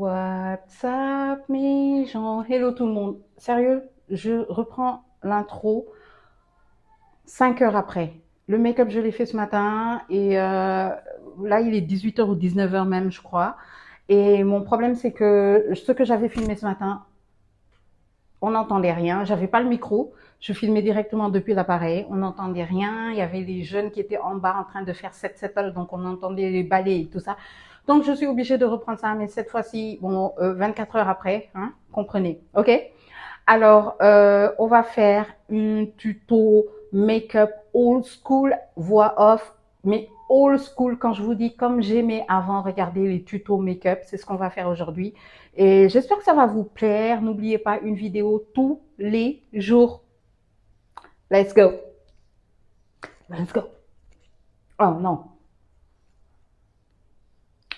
What's up mes gens? Hello tout le monde. Sérieux, je reprends l'intro 5 heures après. Le make-up, je l'ai fait ce matin et là, il est 18 heures ou 19 heures même, je crois. Et mon problème, c'est que ce que j'avais filmé ce matin, on n'entendait rien. J'avais pas le micro. Je filmais directement depuis l'appareil. On n'entendait rien. Il y avait les jeunes qui étaient en bas en train de faire set settle, donc on entendait les balais et tout ça. Donc je suis obligée de reprendre ça, mais cette fois-ci, bon, 24 heures après, hein, comprenez, ok? Alors, on va faire un tuto make-up old school, voix off, mais old school, quand je vous dis comme j'aimais avant regarder les tutos make-up, c'est ce qu'on va faire aujourd'hui. Et j'espère que ça va vous plaire. N'oubliez pas une vidéo tous les jours. Let's go. Let's go. Oh non,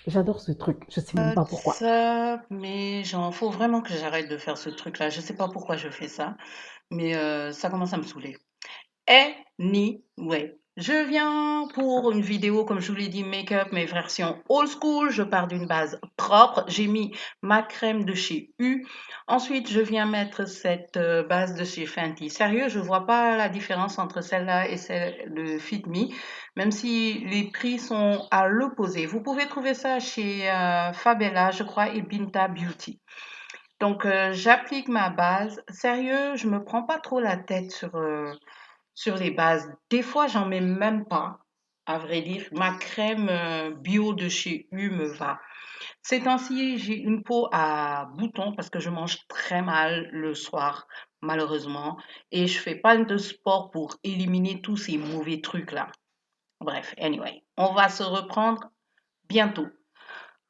j'adore ce truc. Je sais même pas pourquoi. Ça, mais genre, faut vraiment que j'arrête de faire ce truc-là. Je sais pas pourquoi je fais ça, mais ça commence à me saouler. Anyway, je viens pour une vidéo, comme je vous l'ai dit, make-up, mais version old school. Je pars d'une base propre. J'ai mis ma crème de chez U. Ensuite, je viens mettre cette base de chez Fenty. Sérieux, je vois pas la différence entre celle-là et celle de Fit Me, même si les prix sont à l'opposé. Vous pouvez trouver ça chez Fabella, je crois, et Binta Beauty. Donc, j'applique ma base. Sérieux, je me prends pas trop la tête sur les bases. Des fois, j'en mets même pas, à vrai dire. Ma crème bio de chez U me va. Ces temps-ci, j'ai une peau à boutons parce que je mange très mal le soir, malheureusement. Et je fais pas de sport pour éliminer tous ces mauvais trucs-là. Bref, anyway, on va se reprendre bientôt.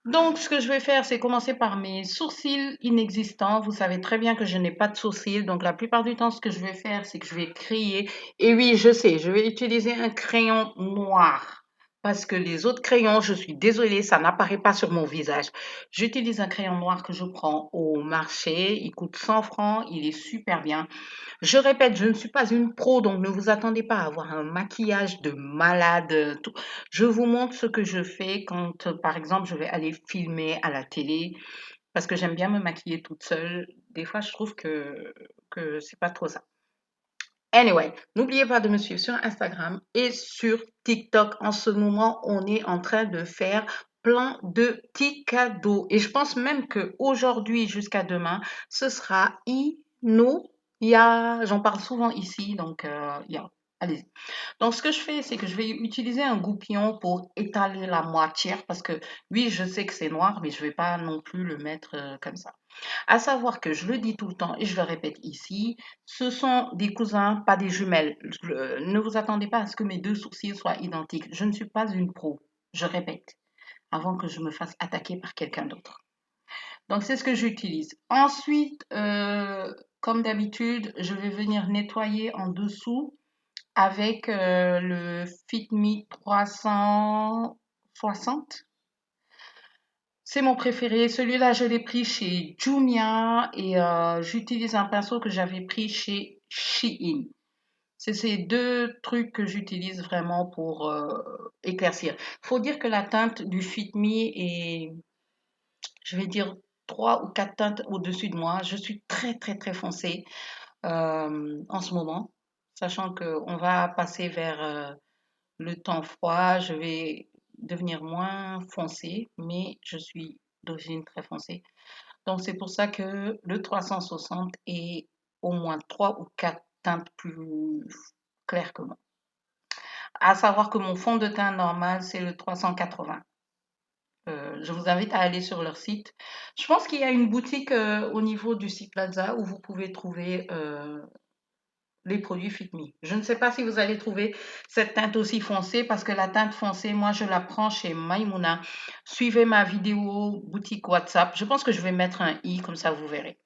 Donc, ce que je vais faire, c'est commencer par mes sourcils inexistants. Vous savez très bien que je n'ai pas de sourcils. Donc, la plupart du temps, ce que je vais faire, c'est que je vais créer. Et oui, je sais, je vais utiliser un crayon noir. Parce que les autres crayons, je suis désolée, ça n'apparaît pas sur mon visage. J'utilise un crayon noir que je prends au marché. Il coûte 100 francs. Il est super bien. Je répète, je ne suis pas une pro, donc ne vous attendez pas à avoir un maquillage de malade. Tout. Je vous montre ce que je fais quand, par exemple, je vais aller filmer à la télé, parce que j'aime bien me maquiller toute seule. Des fois, je trouve que c'est pas trop ça. Anyway, n'oubliez pas de me suivre sur Instagram et sur TikTok. En ce moment, on est en train de faire plein de petits cadeaux. Et je pense même que aujourd'hui jusqu'à demain, ce sera J'en parle souvent ici, donc allez-y. Donc, ce que je fais, c'est que je vais utiliser un goupillon pour étaler la moitié, parce que oui, je sais que c'est noir, mais je vais pas non plus le mettre comme ça. À savoir que je le dis tout le temps et je le répète ici, ce sont des cousins, pas des jumelles. Ne vous attendez pas à ce que mes deux sourcils soient identiques. Je ne suis pas une pro, je répète, avant que je me fasse attaquer par quelqu'un d'autre. Donc, c'est ce que j'utilise. Ensuite, comme d'habitude, je vais venir nettoyer en dessous avec le Fit Me 360. C'est mon préféré. Celui-là, je l'ai pris chez Jumia et j'utilise un pinceau que j'avais pris chez Shein. C'est ces deux trucs que j'utilise vraiment pour éclaircir. Faut dire que la teinte du Fit Me est, je vais dire, trois ou quatre teintes au-dessus de moi. Je suis très, très, très foncée en ce moment, sachant qu'on va passer vers le temps froid. Je vais devenir moins foncée, mais je suis d'origine très foncée. Donc, c'est pour ça que le 360 est au moins 3 ou 4 teintes plus claires que moi. À savoir que mon fond de teint normal, c'est le 380. Je vous invite à aller sur leur site. Je pense qu'il y a une boutique au niveau du site Plaza où vous pouvez trouver les produits Fit Me. Je ne sais pas si vous allez trouver cette teinte aussi foncée parce que la teinte foncée, moi, je la prends chez Maimouna. Suivez ma vidéo boutique WhatsApp. Je pense que je vais mettre un i, comme ça vous verrez.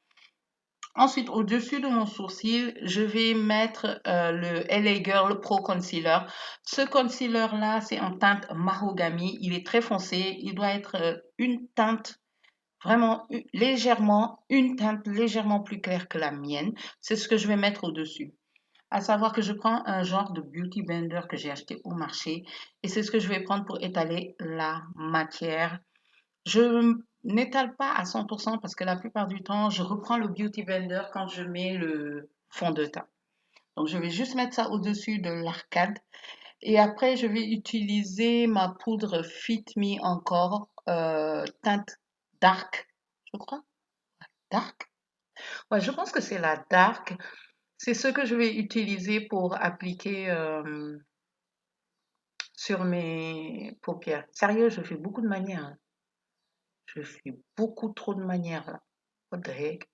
Ensuite, au-dessus de mon sourcil, je vais mettre le LA Girl Pro Concealer. Ce concealer-là, c'est en teinte mahogany. Il est très foncé. Il doit être une teinte vraiment légèrement, une teinte légèrement plus claire que la mienne. C'est ce que je vais mettre au-dessus. À savoir que je prends un genre de beauty blender que j'ai acheté au marché et c'est ce que je vais prendre pour étaler la matière. Je n'étale pas à 100% parce que la plupart du temps, je reprends le Beauty Blender quand je mets le fond de teint. Donc, je vais juste mettre ça au-dessus de l'arcade. Et après, je vais utiliser ma poudre Fit Me encore, teinte dark, je crois. Dark? Ouais, je pense que c'est la dark. C'est ce que je vais utiliser pour appliquer sur mes paupières. Sérieux, je fais beaucoup de manières, hein. Je fais beaucoup trop de manières là. What the heck?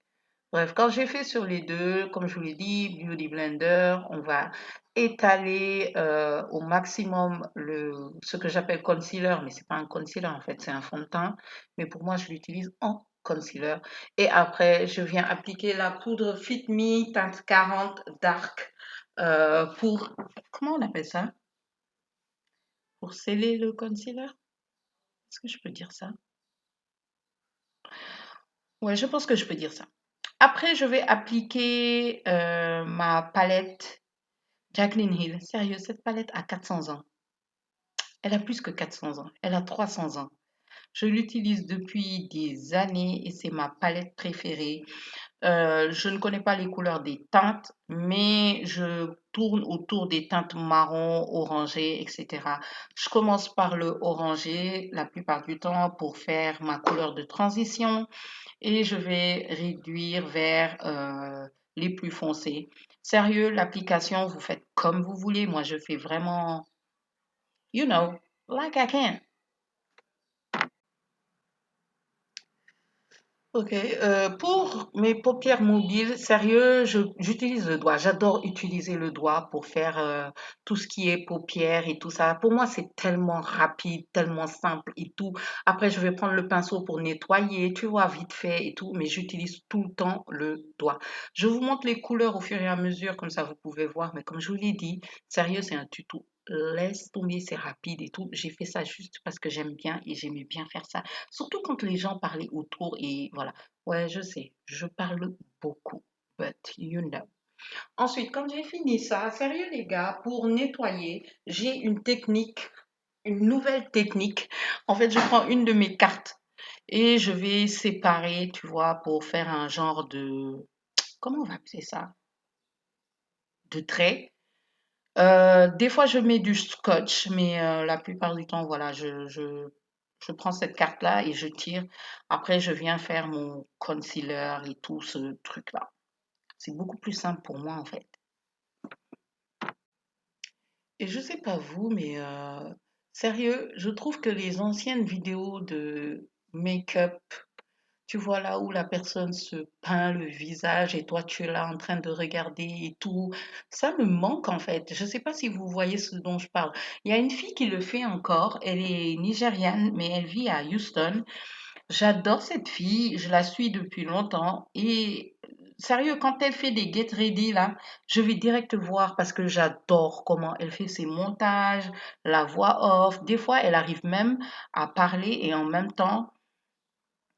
Bref, quand j'ai fait sur les deux, comme je vous l'ai dit, Beauty Blender, on va étaler au maximum ce que j'appelle concealer, mais c'est pas un concealer en fait, c'est un fond de teint. Mais pour moi, je l'utilise en concealer. Et après, je viens appliquer la poudre Fit Me teinte 40 Dark pour, comment on appelle ça? Pour sceller le concealer? Est-ce que je peux dire ça? Ouais, je pense que je peux dire ça. Après, je vais appliquer ma palette Jaclyn Hill. Sérieux, cette palette a 400 ans. Elle a plus que 400 ans. Elle a 300 ans. Je l'utilise depuis des années et c'est ma palette préférée. Je ne connais pas les couleurs des teintes, mais je tourne autour des teintes marron, orangé, etc. Je commence par le orangé la plupart du temps pour faire ma couleur de transition et je vais réduire vers les plus foncés. Sérieux, l'application, vous faites comme vous voulez. Moi, je fais vraiment, you know, like I can. Ok, pour mes paupières mobiles, sérieux, j'utilise le doigt. J'adore utiliser le doigt pour faire tout ce qui est paupières et tout ça. Pour moi, c'est tellement rapide, tellement simple et tout. Après, je vais prendre le pinceau pour nettoyer, tu vois, vite fait et tout, mais j'utilise tout le temps le doigt. Je vous montre les couleurs au fur et à mesure, comme ça vous pouvez voir, mais comme je vous l'ai dit, sérieux, c'est un tuto. Laisse tomber, c'est rapide et tout. J'ai fait ça juste parce que j'aime bien et j'aimais bien faire ça. Surtout quand les gens parlaient autour et voilà. Ouais, je sais, je parle beaucoup, but you know. Ensuite, quand j'ai fini ça, sérieux les gars, pour nettoyer, j'ai une technique, une nouvelle technique. En fait, je prends une de mes cartes et je vais séparer, tu vois, pour faire un genre de, comment on va appeler ça? De trait. Des fois, je mets du scotch, mais la plupart du temps, voilà, je prends cette carte-là et je tire. Après, je viens faire mon concealer et tout ce truc-là. C'est beaucoup plus simple pour moi, en fait. Et je sais pas vous, mais sérieux, je trouve que les anciennes vidéos de make-up, tu vois là où la personne se peint le visage et toi tu es là en train de regarder et tout. Ça me manque en fait. Je ne sais pas si vous voyez ce dont je parle. Il y a une fille qui le fait encore. Elle est nigériane, mais elle vit à Houston. J'adore cette fille. Je la suis depuis longtemps. Et sérieux, quand elle fait des get ready là, je vais direct voir parce que j'adore comment elle fait ses montages, la voix off. Des fois, elle arrive même à parler et en même temps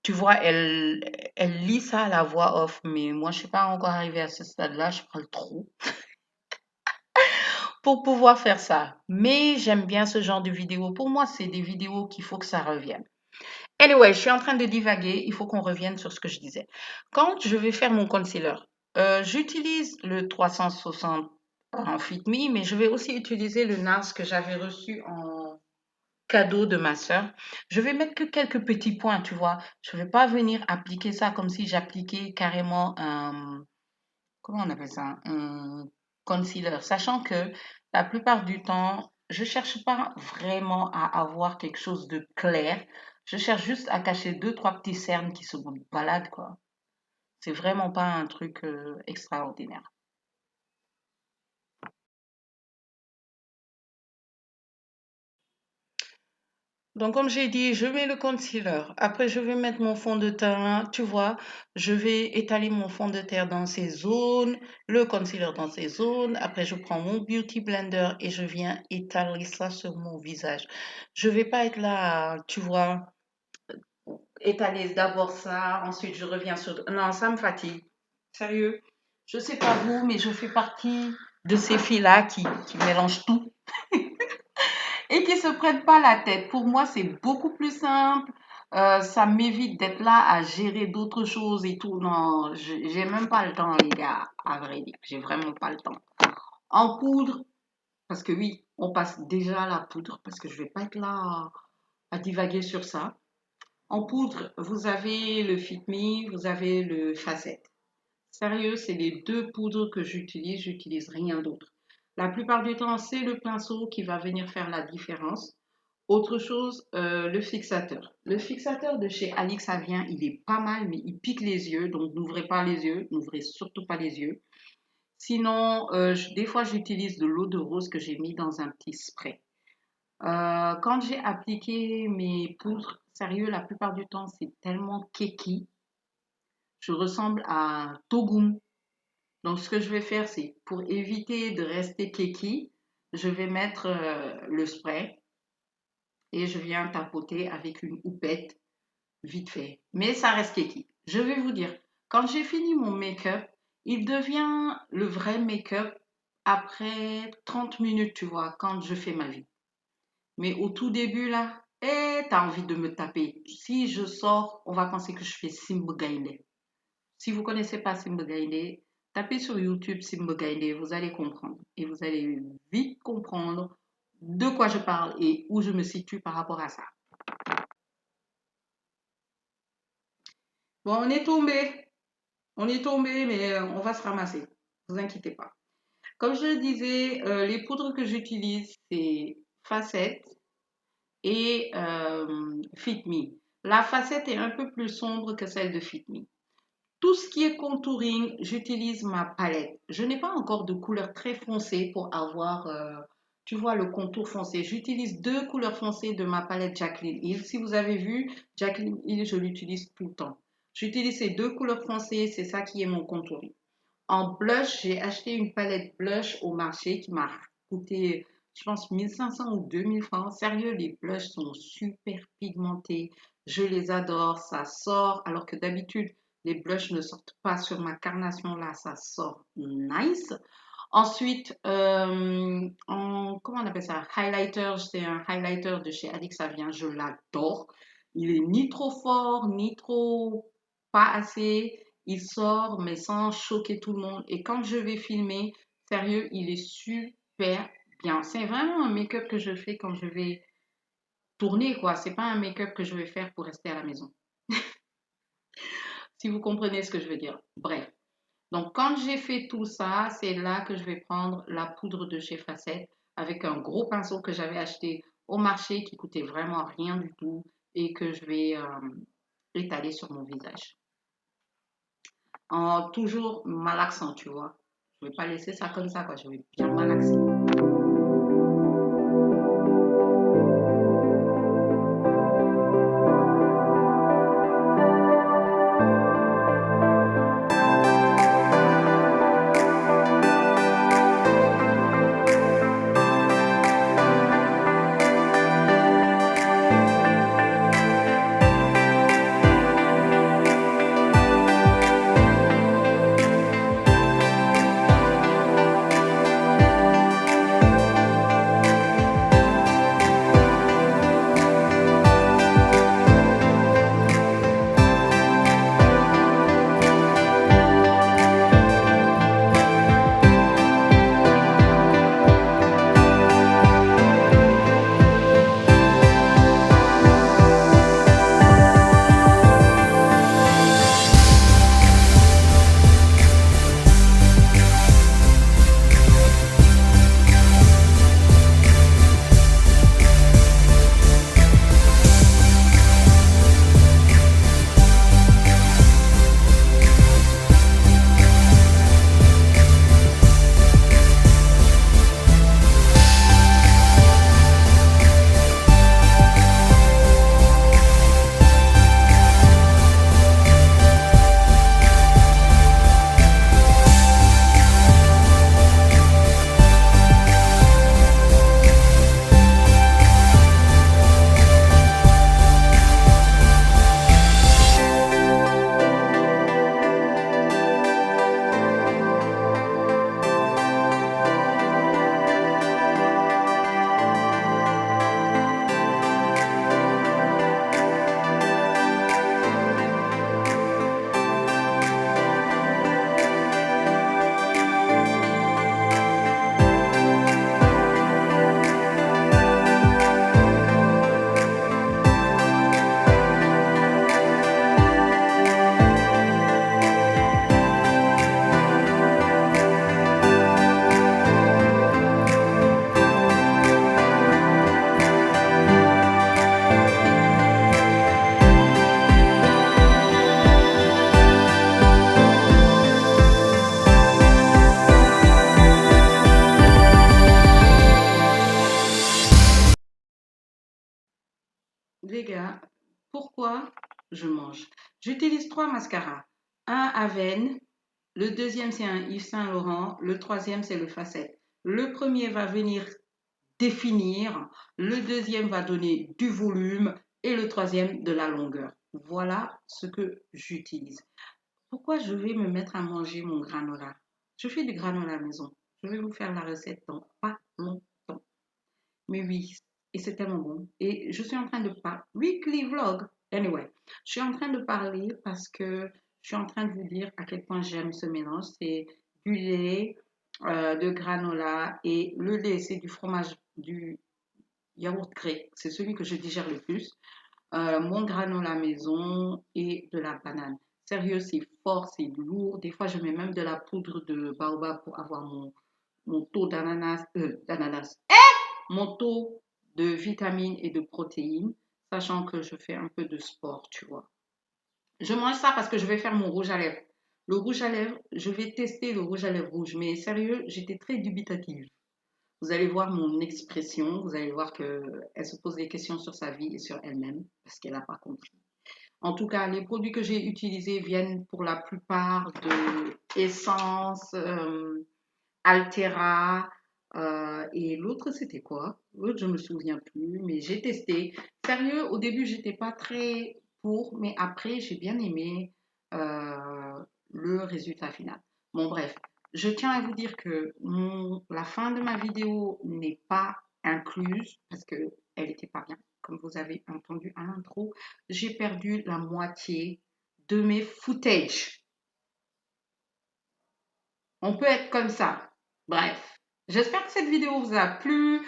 tu vois, elle lit ça à la voix off, mais moi, je suis pas encore arrivée à ce stade-là, je prends le trou pour pouvoir faire ça. Mais j'aime bien ce genre de vidéos. Pour moi, c'est des vidéos qu'il faut que ça revienne. Anyway, je suis en train de divaguer, il faut qu'on revienne sur ce que je disais. Quand je vais faire mon concealer, j'utilise le 360 en Fit Me, mais je vais aussi utiliser le NARS que j'avais reçu en cadeau de ma sœur. Je vais mettre que quelques petits points, tu vois. Je ne vais pas venir appliquer ça comme si j'appliquais carrément un, comment on appelle ça, un concealer, sachant que la plupart du temps, je cherche pas vraiment à avoir quelque chose de clair. Je cherche juste à cacher deux, trois petits cernes qui se baladent, quoi. C'est vraiment pas un truc extraordinaire. Donc, comme j'ai dit, je mets le concealer. Après, je vais mettre mon fond de teint. Tu vois, je vais étaler mon fond de teint dans ces zones, le concealer dans ces zones. Après, je prends mon Beauty Blender et je viens étaler ça sur mon visage. Je vais pas être là, tu vois, étaler d'abord ça, ensuite je reviens sur... Non, ça me fatigue. Sérieux. Je sais pas vous, mais je fais partie de ces filles-là qui mélangent tout et qui se prennent pas la tête. Pour moi, c'est beaucoup plus simple. Ça m'évite d'être là à gérer d'autres choses et tout. Non, j'ai même pas le temps, les gars, à vrai dire. J'ai vraiment pas le temps. En poudre, parce que oui, on passe déjà à la poudre, parce que je vais pas être là à divaguer sur ça. En poudre, vous avez le Fit Me, vous avez le Facette. Sérieux, c'est les deux poudres que j'utilise rien d'autre. La plupart du temps, c'est le pinceau qui va venir faire la différence. Autre chose, le fixateur. Le fixateur de chez Alix Avien, il est pas mal, mais il pique les yeux, donc n'ouvrez pas les yeux, n'ouvrez surtout pas les yeux. Sinon, des fois, j'utilise de l'eau de rose que j'ai mis dans un petit spray. Quand j'ai appliqué mes poudres, sérieux, la plupart du temps, c'est tellement keki. Je ressemble à Togum. Donc, ce que je vais faire, c'est pour éviter de rester keki, je vais mettre le spray et je viens tapoter avec une houppette vite fait. Mais ça reste keki. Je vais vous dire, quand j'ai fini mon make-up, il devient le vrai make-up après 30 minutes, tu vois, quand je fais ma vie. Mais au tout début, là, t'as envie de me taper. Si je sors, on va penser que je fais Simba. Si vous ne connaissez pas Simba, tapez sur YouTube Simba, vous allez comprendre. Et vous allez vite comprendre de quoi je parle et où je me situe par rapport à ça. Bon, on est tombé. On est tombé, mais on va se ramasser. Ne vous inquiétez pas. Comme je le disais, les poudres que j'utilise, c'est Facette et Fit Me. La Facette est un peu plus sombre que celle de Fit Me. Tout ce qui est contouring, j'utilise ma palette. Je n'ai pas encore de couleur très foncée pour avoir, tu vois, le contour foncé. J'utilise deux couleurs foncées de ma palette Jaclyn Hill. Si vous avez vu, Jaclyn Hill, je l'utilise tout le temps. J'utilise ces deux couleurs foncées, c'est ça qui est mon contouring. En blush, j'ai acheté une palette blush au marché qui m'a coûté, je pense, 1500 ou 2000 francs. Sérieux, les blushs sont super pigmentés. Je les adore. Ça sort, alors que d'habitude, les blushs ne sortent pas sur ma carnation. Là, ça sort nice. Ensuite, comment on appelle ça? Highlighter. C'est un highlighter de chez Alix Avien. Je l'adore. Il est ni trop fort, ni trop pas assez. Il sort, mais sans choquer tout le monde. Et quand je vais filmer, sérieux, il est super bien. C'est vraiment un make-up que je fais quand je vais tourner, quoi. C'est pas un make-up que je vais faire pour rester à la maison. Si vous comprenez ce que je veux dire. Bref. Donc, quand j'ai fait tout ça, c'est là que je vais prendre la poudre de chez Facette avec un gros pinceau que j'avais acheté au marché qui coûtait vraiment rien du tout et que je vais étaler sur mon visage. En toujours malaxant, tu vois. Je ne vais pas laisser ça comme ça, quoi. Je vais bien malaxer. je mange. J'utilise 3 mascaras. Un Aven, le deuxième c'est un Yves Saint Laurent, le troisième c'est le Facette. Le premier va venir définir, le deuxième va donner du volume et le troisième de la longueur. Voilà ce que j'utilise. Pourquoi je vais me mettre à manger mon granola? Je fais du granola à la maison. Je vais vous faire la recette dans pas longtemps. Mais oui, et c'est tellement bon. Et je suis en train de parler. Weekly vlog. Anyway, je suis en train de parler parce que je suis en train de vous dire à quel point j'aime ce mélange. C'est du lait, de granola et le lait, c'est du fromage, du yaourt grec. C'est celui que je digère le plus. Mon granola maison et de la banane. Sérieux, c'est fort, c'est lourd. Des fois, je mets même de la poudre de baobab pour avoir mon taux mon taux de vitamines et de protéines, sachant que je fais un peu de sport, tu vois. Je mange ça parce que je vais faire mon rouge à lèvres. Le rouge à lèvres, je vais tester le rouge à lèvres rouge, mais sérieux, j'étais très dubitative. Vous allez voir mon expression, vous allez voir qu'elle se pose des questions sur sa vie et sur elle-même, parce qu'elle n'a pas compris. En tout cas, les produits que j'ai utilisés viennent pour la plupart de Essence, Altera, et l'autre, c'était quoi? L'autre, je me souviens plus, mais j'ai testé. Sérieux, au début, j'étais pas très pour, mais après, j'ai bien aimé le résultat final. Bon, bref, je tiens à vous dire que la fin de ma vidéo n'est pas incluse parce qu'elle n'était pas bien. Comme vous avez entendu à l'intro, j'ai perdu la moitié de mes footages. On peut être comme ça. Bref, j'espère que cette vidéo vous a plu.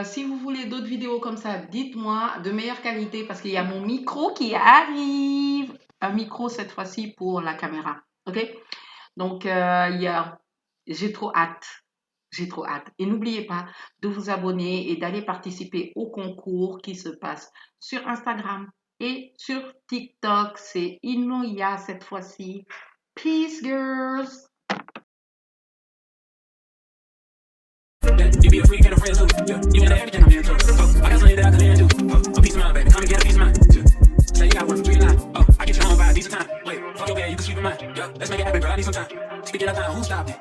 Si vous voulez d'autres vidéos comme ça, dites-moi de meilleure qualité parce qu'il y a mon micro qui arrive. Un micro cette fois-ci pour la caméra. Ok? Donc, j'ai trop hâte. J'ai trop hâte. Et n'oubliez pas de vous abonner et d'aller participer au concours qui se passe sur Instagram et sur TikTok. C'est Inoya cette fois-ci. Peace, girls! You be a freak and a friend too. Yeah, you into everything I'm into. I got something that I can lend you. A piece of mind, baby. Come and get a piece of mind. Say you got work from 3 to 9. I get you home by a decent time. Wait, fuck your bed, you can sleep in mine. Yeah, let's make it happen, girl. I need some time. Speaking of time, who stopped it?